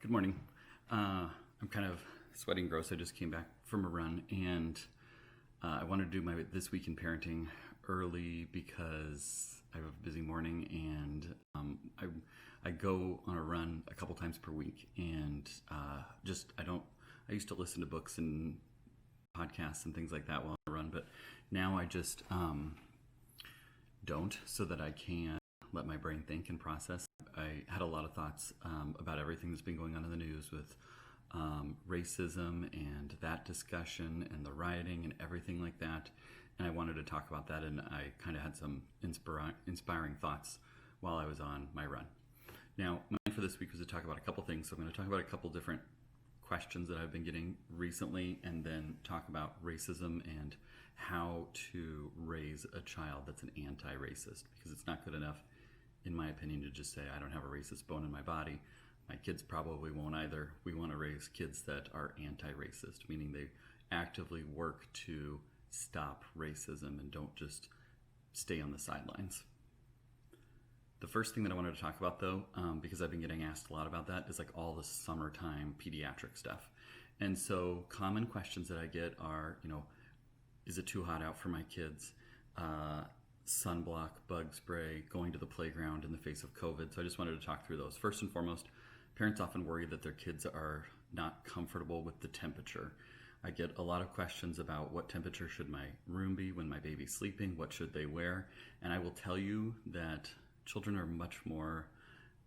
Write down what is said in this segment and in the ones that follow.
Good morning. I'm kind of sweating gross. I just came back from a run, and I wanted to do my This Week in Parenting early because I have a busy morning, and I go on a run a couple times per week, and I used to listen to books and podcasts and things like that while I run, but now I just don't, so that I can let my brain think and process. I had a lot of thoughts about everything that's been going on in the news with racism and that discussion and the rioting and everything like that. And I wanted to talk about that, and I kind of had some inspiring thoughts while I was on my run. Now, my plan for this week was to talk about a couple things. So I'm going to talk about a couple different questions that I've been getting recently, and then talk about racism and how to raise a child that's an anti-racist, because it's not good enough, in my opinion, to just say I don't have a racist bone in my body. My kids probably won't either. We want to raise kids that are anti-racist, meaning they actively work to stop racism and don't just stay on the sidelines. The first thing that I wanted to talk about, though, because I've been getting asked a lot about that, is like all the summertime pediatric stuff. And so common questions that I get are, is it too hot out for my kids? Sunblock, bug spray, going to the playground in the face of COVID. So I just wanted to talk through those. First and foremost, parents often worry that their kids are not comfortable with the temperature. I get a lot of questions about what temperature should my room be when my baby's sleeping, what should they wear? And I will tell you that children are much more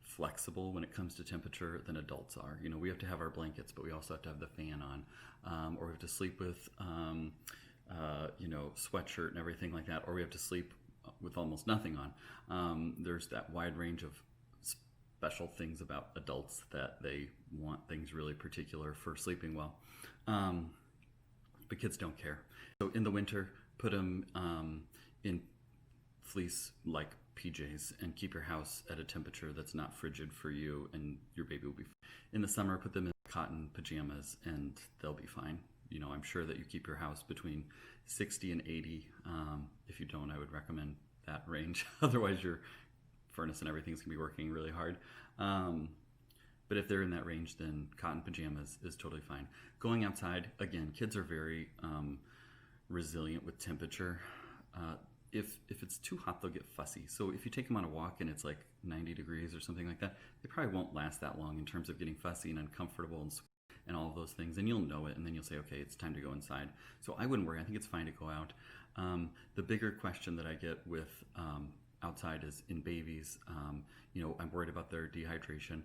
flexible when it comes to temperature than adults are. We have to have our blankets, but we also have to have the fan on, or we have to sleep with sweatshirt and everything like that, or we have to sleep with almost nothing on. There's that wide range of special things about adults that they want things really particular for sleeping well. But kids don't care. So in the winter, put them in fleece-like PJs and keep your house at a temperature that's not frigid for you, and your baby will be fine. In the summer, put them in cotton pajamas and they'll be fine. I'm sure that you keep your house between 60 and 80. If you don't, I would recommend that range. Otherwise, your furnace and everything's going to be working really hard. But if they're in that range, then cotton pajamas is totally fine. Going outside, again, kids are very resilient with temperature. If it's too hot, they'll get fussy. So if you take them on a walk and it's like 90 degrees or something like that, they probably won't last that long in terms of getting fussy and uncomfortable and all of those things, and you'll know it, and then you'll say, okay, it's time to go inside. So I wouldn't worry. I think it's fine to go out. The bigger question that I get with outside is in babies. I'm worried about their dehydration.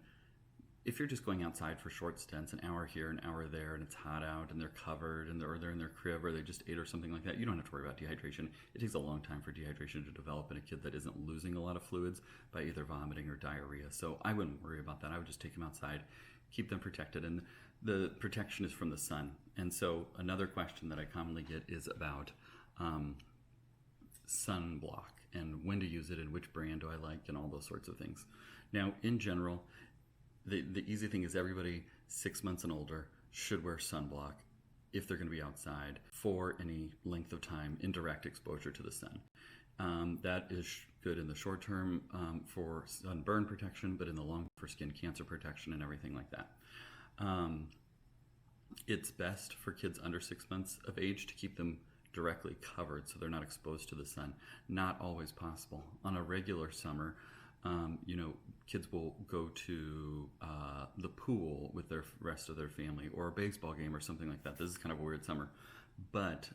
If you're just going outside for short stints, an hour here, an hour there, and it's hot out, and they're covered, and they're in their crib, or they just ate or something like that, you don't have to worry about dehydration. It takes a long time for dehydration to develop in a kid that isn't losing a lot of fluids by either vomiting or diarrhea. So I wouldn't worry about that. I would just take them outside, keep them protected, and the protection is from the sun. And so another question that I commonly get is about sunblock and when to use it and which brand do I like and all those sorts of things. Now, in general, the easy thing is everybody 6 months and older should wear sunblock if they're going to be outside for any length of time in direct exposure to the sun. That is good in the short term for sunburn protection, but in the long for skin cancer protection and everything like that. It's best for kids under 6 months of age to keep them directly covered so they're not exposed to the sun. Not always possible. On a regular summer, kids will go to the pool with the rest of their family, or a baseball game or something like that. This is kind of a weird summer. But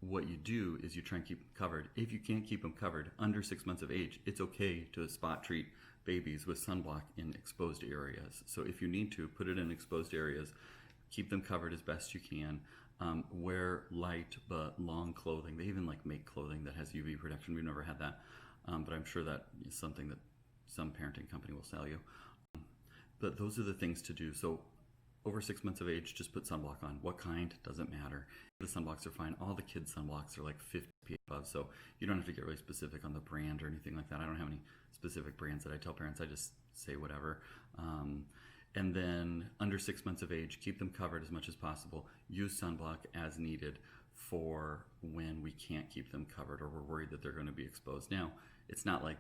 what you do is you try and keep them covered. If you can't keep them covered under 6 months of age, it's okay to spot treat babies with sunblock in exposed areas. So if you need to, put it in exposed areas, keep them covered as best you can. Wear light but long clothing. They even make clothing that has UV protection. We've never had that, but I'm sure that is something that some parenting company will sell you. But those are the things to do. So over 6 months of age, just put sunblock on. What kind? Doesn't matter. The sunblocks are fine. All the kids' sunblocks are like 50 PA above, so you don't have to get really specific on the brand or anything like that. I don't have any specific brands that I tell parents. I just say whatever. And then under 6 months of age, keep them covered as much as possible. Use sunblock as needed for when we can't keep them covered or we're worried that they're going to be exposed. Now, it's not like,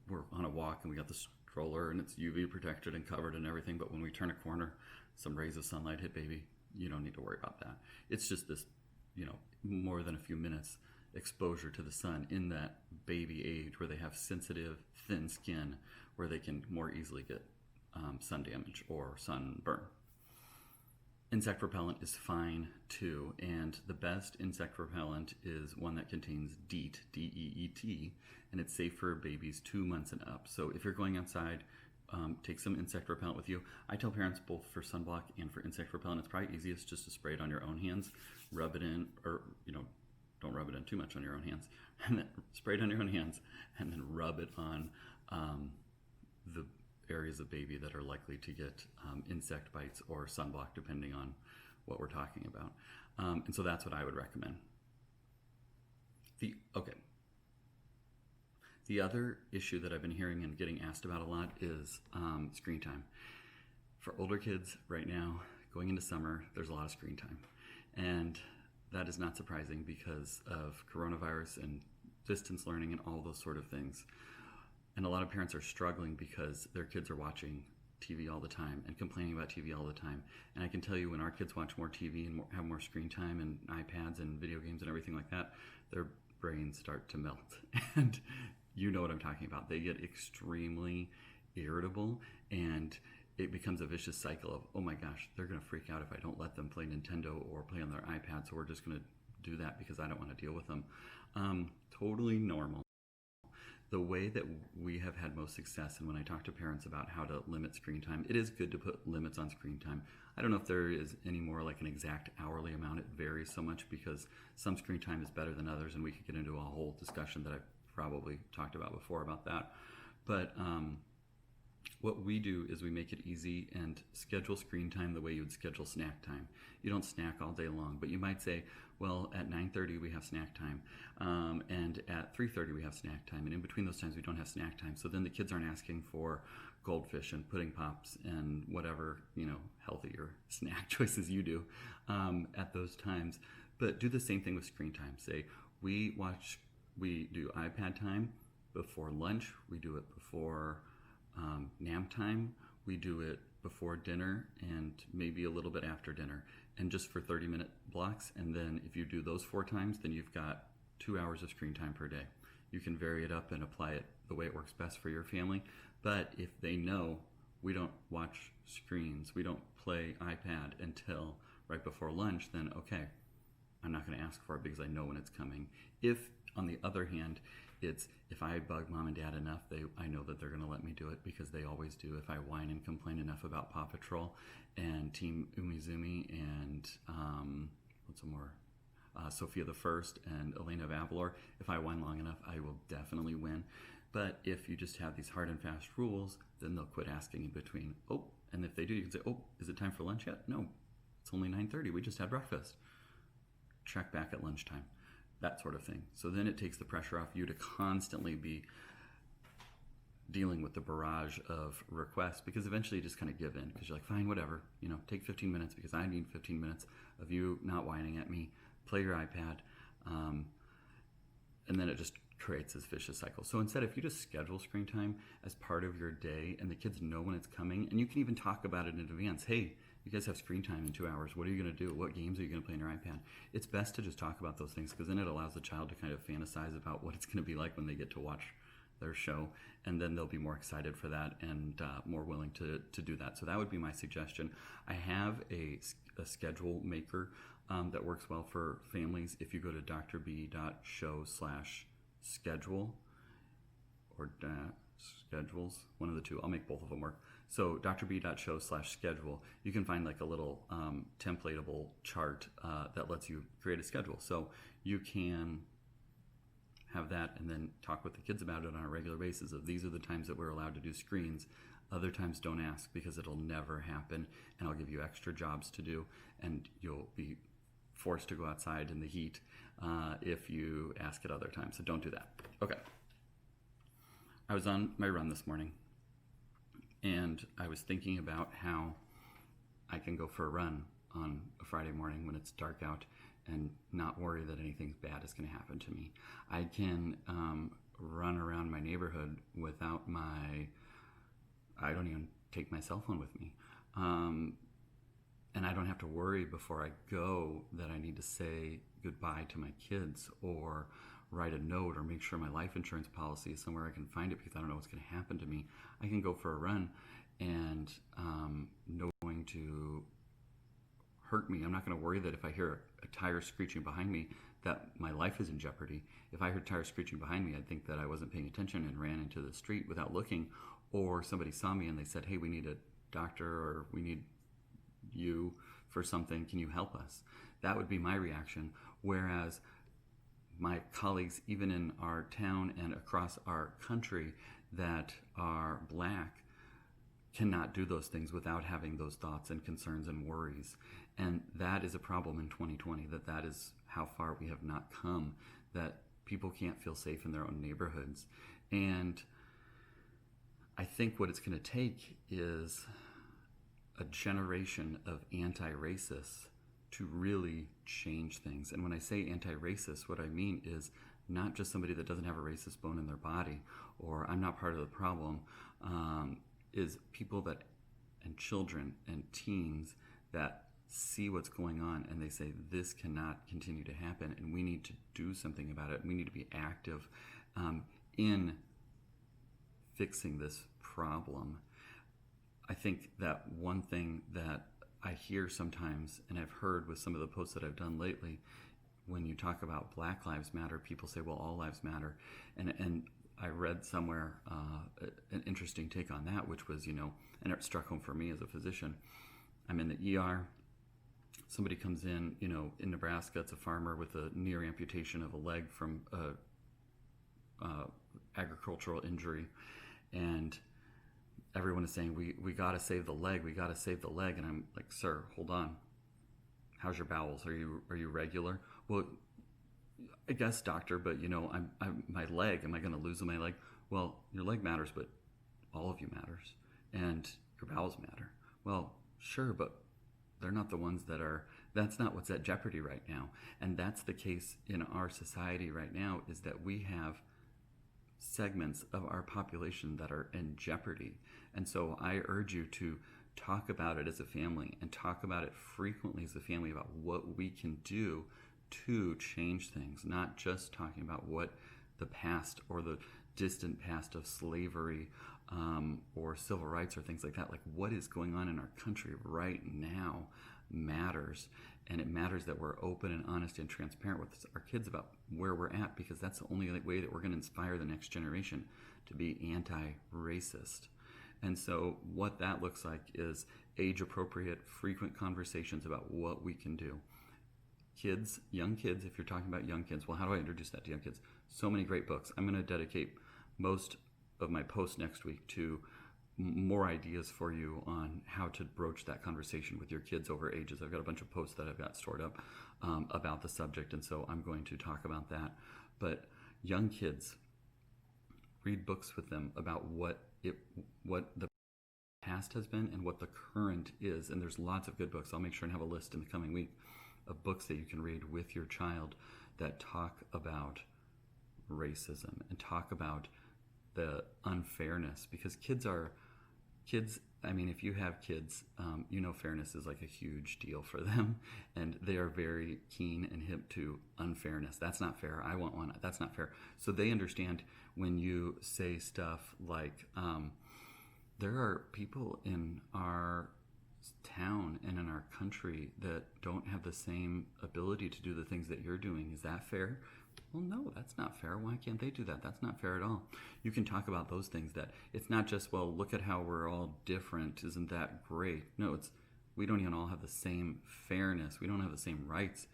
we're on a walk and we got this stroller and it's UV protected and covered and everything, but when we turn a corner, some rays of sunlight hit baby, you don't need to worry about that. It's just this, more than a few minutes exposure to the sun in that baby age where they have sensitive, thin skin where they can more easily get sun damage or sunburn. Insect repellent is fine too, and the best insect repellent is one that contains DEET, D-E-E-T, and it's safe for babies 2 months and up. So if you're going outside, take some insect repellent with you. I tell parents both for sunblock and for insect repellent, it's probably easiest just to spray it on your own hands, rub it in, or don't rub it in too much on your own hands, and then spray it on your own hands, and then rub it on the areas of baby that are likely to get insect bites or sunblock, depending on what we're talking about. And so that's what I would recommend. The other issue that I've been hearing and getting asked about a lot is screen time. For older kids right now, going into summer, there's a lot of screen time. And that is not surprising because of coronavirus and distance learning and all those sort of things. And a lot of parents are struggling because their kids are watching TV all the time and complaining about TV all the time. And I can tell you, when our kids watch more TV and have more screen time and iPads and video games and everything like that, their brains start to melt. And you know what I'm talking about. They get extremely irritable, and it becomes a vicious cycle of, oh my gosh, they're going to freak out if I don't let them play Nintendo or play on their iPad, so we're just going to do that because I don't want to deal with them. Totally normal. The way that we have had most success, and when I talk to parents about how to limit screen time, it is good to put limits on screen time. I don't know if there is any more like an exact hourly amount. It varies so much because some screen time is better than others, and we could get into a whole discussion that I've probably talked about before about that. But what we do is we make it easy and schedule screen time the way you would schedule snack time. You don't snack all day long, but you might say, well, at 9:30 we have snack time, and at 3:30 we have snack time, and in between those times we don't have snack time. So then the kids aren't asking for goldfish and pudding pops and whatever, healthier snack choices you do at those times. But do the same thing with screen time. Say, we do iPad time before lunch, we do it before nap time, we do it before dinner, and maybe a little bit after dinner, and just for 30-minute blocks. And then if you do those 4 times, then you've got 2 hours of screen time per day. You can vary it up and apply it the way it works best for your family. But if they know we don't watch screens, we don't play iPad until right before lunch, then okay, I'm not going to ask for it because I know when it's coming. If, on the other hand, it's if I bug mom and dad enough, I know that they're going to let me do it because they always do. If I whine and complain enough about Paw Patrol and Team Umizoomi and what's some more? Sophia the First and Elena of Avalor, if I whine long enough, I will definitely win. But if you just have these hard and fast rules, then they'll quit asking in between. Oh, and if they do, you can say, oh, is it time for lunch yet? No, it's only 9:30. We just had breakfast. Check back at lunchtime. That sort of thing. So then it takes the pressure off you to constantly be dealing with the barrage of requests, because eventually you just kind of give in because you're like, fine, whatever, take 15 minutes because I need 15 minutes of you not whining at me, play your iPad, and then it just creates this vicious cycle. So instead, if you just schedule screen time as part of your day and the kids know when it's coming, and you can even talk about it in advance, hey, you guys have screen time in 2 hours. What are you going to do? What games are you going to play on your iPad? It's best to just talk about those things because then it allows the child to kind of fantasize about what it's going to be like when they get to watch their show, and then they'll be more excited for that and more willing to do that. So that would be my suggestion. I have a schedule maker that works well for families. If you go to drb.show/schedule or schedules, one of the two, I'll make both of them work. So drb.show/schedule, you can find like a little templatable chart that lets you create a schedule. So you can have that and then talk with the kids about it on a regular basis of these are the times that we're allowed to do screens. Other times don't ask because it'll never happen, and I'll give you extra jobs to do, and you'll be forced to go outside in the heat if you ask at other times. So don't do that. Okay. I was on my run this morning, and I was thinking about how I can go for a run on a Friday morning when it's dark out and not worry that anything bad is going to happen to me. I can run around my neighborhood without my I don't even take my cell phone with me. And I don't have to worry before I go that I need to say goodbye to my kids or write a note or make sure my life insurance policy is somewhere I can find it because I don't know what's going to happen to me. I can go for a run and no going to hurt me. I'm not going to worry that if I hear a tire screeching behind me that my life is in jeopardy. If I heard tires screeching behind me, I'd think that I wasn't paying attention and ran into the street without looking, or somebody saw me and they said, hey, we need a doctor or we need you for something, can you help us? That would be my reaction. Whereas my colleagues, even in our town and across our country that are black, cannot do those things without having those thoughts and concerns and worries. And that is a problem in 2020, that is how far we have not come, that people can't feel safe in their own neighborhoods. And I think what it's going to take is a generation of anti-racists to really change things. And when I say anti-racist, what I mean is not just somebody that doesn't have a racist bone in their body or I'm not part of the problem, is people that, and children and teens that see what's going on and they say this cannot continue to happen and we need to do something about it. We need to be active in fixing this problem. I think that one thing that I hear sometimes, and I've heard with some of the posts that I've done lately, when you talk about Black Lives Matter, people say, well, all lives matter. And I read somewhere an interesting take on that, which was, and it struck home for me as a physician. I'm in the ER. Somebody comes in, in Nebraska, it's a farmer with a near amputation of a leg from agricultural injury. And everyone is saying, we got to save the leg. We got to save the leg. And I'm like, sir, hold on. How's your bowels? Are you regular? Well, I guess, doctor, but I'm my leg. Am I going to lose my leg? Well, your leg matters, but all of you matters, and your bowels matter. Well, sure, but they're not the ones that are. That's not what's at jeopardy right now, and that's the case in our society right now. Is that we have segments of our population that are in jeopardy. And so I urge you to talk about it as a family and talk about it frequently as a family about what we can do to change things, not just talking about what the past or the distant past of slavery or civil rights or things like that. Like what is going on in our country right now matters. And it matters that we're open and honest and transparent with our kids about where we're at, because that's the only way that we're going to inspire the next generation to be anti-racist. And so what that looks like is age-appropriate, frequent conversations about what we can do. Kids, young kids, if you're talking about young kids, well, how do I introduce that to young kids? So many great books. I'm going to dedicate most of my posts next week to more ideas for you on how to broach that conversation with your kids over ages. I've got a bunch of posts that I've got stored up about the subject, and so I'm going to talk about that. But young kids, read books with them about what the past has been and what the current is. And there's lots of good books. I'll make sure and have a list in the coming week of books that you can read with your child that talk about racism and talk about the unfairness, because kids, I mean, if you have kids, fairness is like a huge deal for them, and they are very keen and hip to unfairness. That's not fair. I want one. That's not fair. So they understand when you say stuff like, there are people in our town and in our country that don't have the same ability to do the things that you're doing. Is that fair? Well, no, that's not fair. Why can't they do that? That's not fair at all. You can talk about those things, that it's not just, well, look at how we're all different. Isn't that great? No, it's we don't even all have the same fairness. We don't have the same rights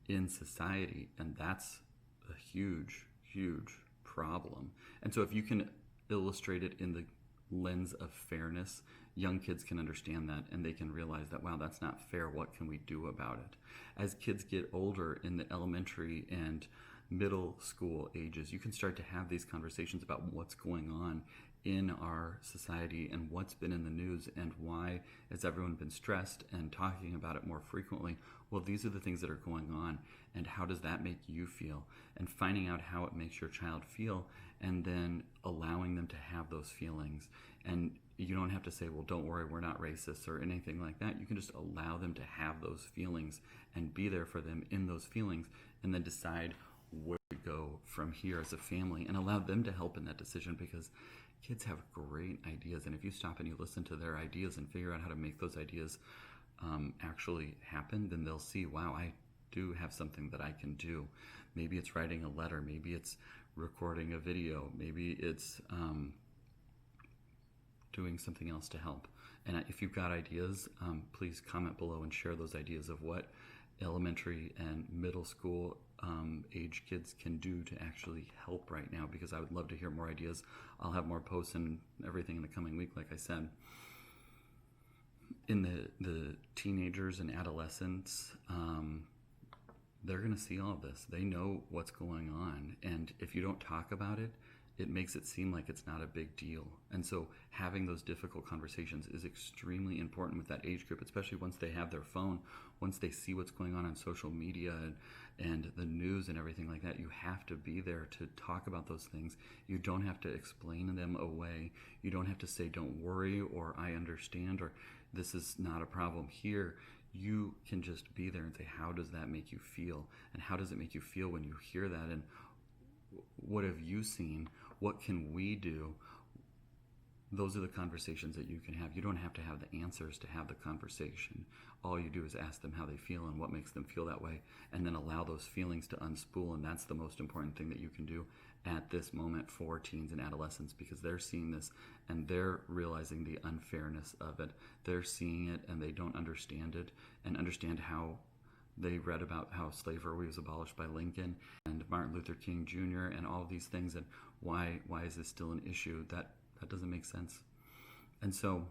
in society. And that's a huge, huge problem. And so if you can illustrate it in the lens of fairness, young kids can understand that and they can realize that, wow, that's not fair. What can we do about it? As kids get older in the elementary and middle school ages, you can start to have these conversations about what's going on in our society and what's been in the news and why has everyone been stressed, and talking about it more frequently. Well, these are the things that are going on, and how does that make you feel? And finding out how it makes your child feel, and then allowing them to have those feelings. And you don't have to say, well, don't worry, we're not racist or anything like that. You can just allow them to have those feelings and be there for them in those feelings, and then decide where to go from here as a family, and allow them to help in that decision, because kids have great ideas. And if you stop and you listen to their ideas and figure out how to make those ideas actually happen, then they'll see, wow, I do have something that I can do. Maybe it's writing a letter, maybe it's recording a video, maybe it's doing something else to help. And if you've got ideas, please comment below and share those ideas of what elementary and middle school age kids can do to actually help right now, because I would love to hear more ideas. I'll have more posts and everything in the coming week, like I said. In the teenagers and adolescents, they're going to see all of this. They know what's going on. And if you don't talk about it, it makes it seem like it's not a big deal. And so having those difficult conversations is extremely important with that age group, especially once they have their phone, once they see what's going on social media and the news and everything like that. You have to be there to talk about those things. You don't have to explain them away. You don't have to say, don't worry, or I understand, or this is not a problem here. You can just be there and say, how does that make you feel? And how does it make you feel when you hear that? And what have you seen? What can we do? Those are the conversations that you can have. You don't have to have the answers to have the conversation. All you do is ask them how they feel and what makes them feel that way, and then allow those feelings to unspool. And that's the most important thing that you can do at this moment for teens and adolescents, because they're seeing this and they're realizing the unfairness of it. They're seeing it and they don't understand it, and understand how they read about how slavery was abolished by Lincoln and Martin Luther King Jr. and all of these things, and why is this still an issue? That doesn't make sense. And so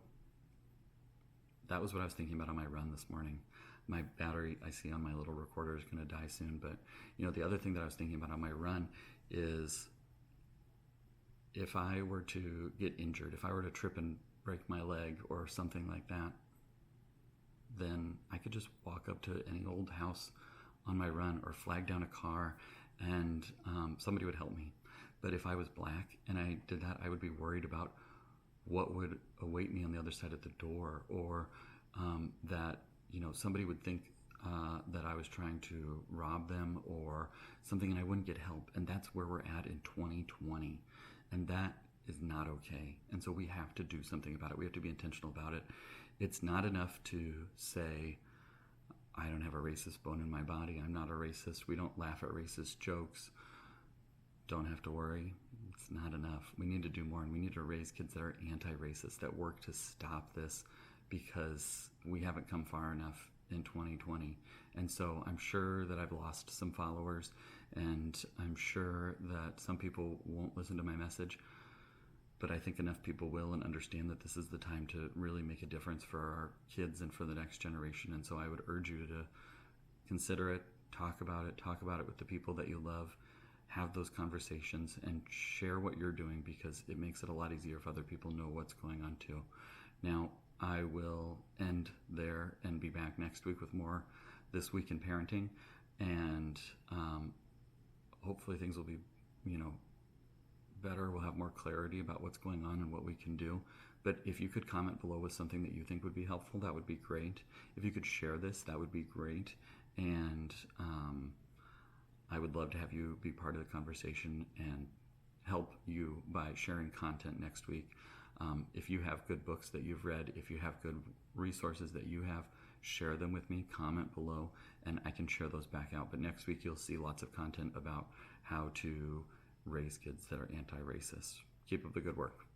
that was what I was thinking about on my run this morning. My battery, I see on my little recorder, is going to die soon. But the other thing that I was thinking about on my run is, if I were to get injured, if I were to trip and break my leg or something like that, then I could just walk up to any old house on my run or flag down a car, and somebody would help me. But if I was black and I did that, I would be worried about what would await me on the other side of the door, or that somebody would think that I was trying to rob them or something, and I wouldn't get help. And that's where we're at in 2020, and that is not okay. And so we have to do something about it. We have to be intentional about it. It's not enough to say, I don't have a racist bone in my body, I'm not a racist, we don't laugh at racist jokes, don't have to worry. It's not enough. We need to do more, and we need to raise kids that are anti-racist, that work to stop this, because we haven't come far enough in 2020. And so I'm sure that I've lost some followers, and I'm sure that some people won't listen to my message, but I think enough people will, and understand that this is the time to really make a difference for our kids and for the next generation. And so I would urge you to consider it, talk about it with the people that you love, have those conversations, and share what you're doing, because it makes it a lot easier if other people know what's going on too. Now, I will end there and be back next week with more This Week in Parenting, and hopefully things will be, better. We'll have more clarity about what's going on and what we can do. But if you could comment below with something that you think would be helpful, that would be great. If you could share this, that would be great. And I would love to have you be part of the conversation and help you by sharing content next week. If you have good books that you've read, if you have good resources that you have, share them with me, comment below, and I can share those back out. But next week you'll see lots of content about how to raise kids that are anti-racist. Keep up the good work.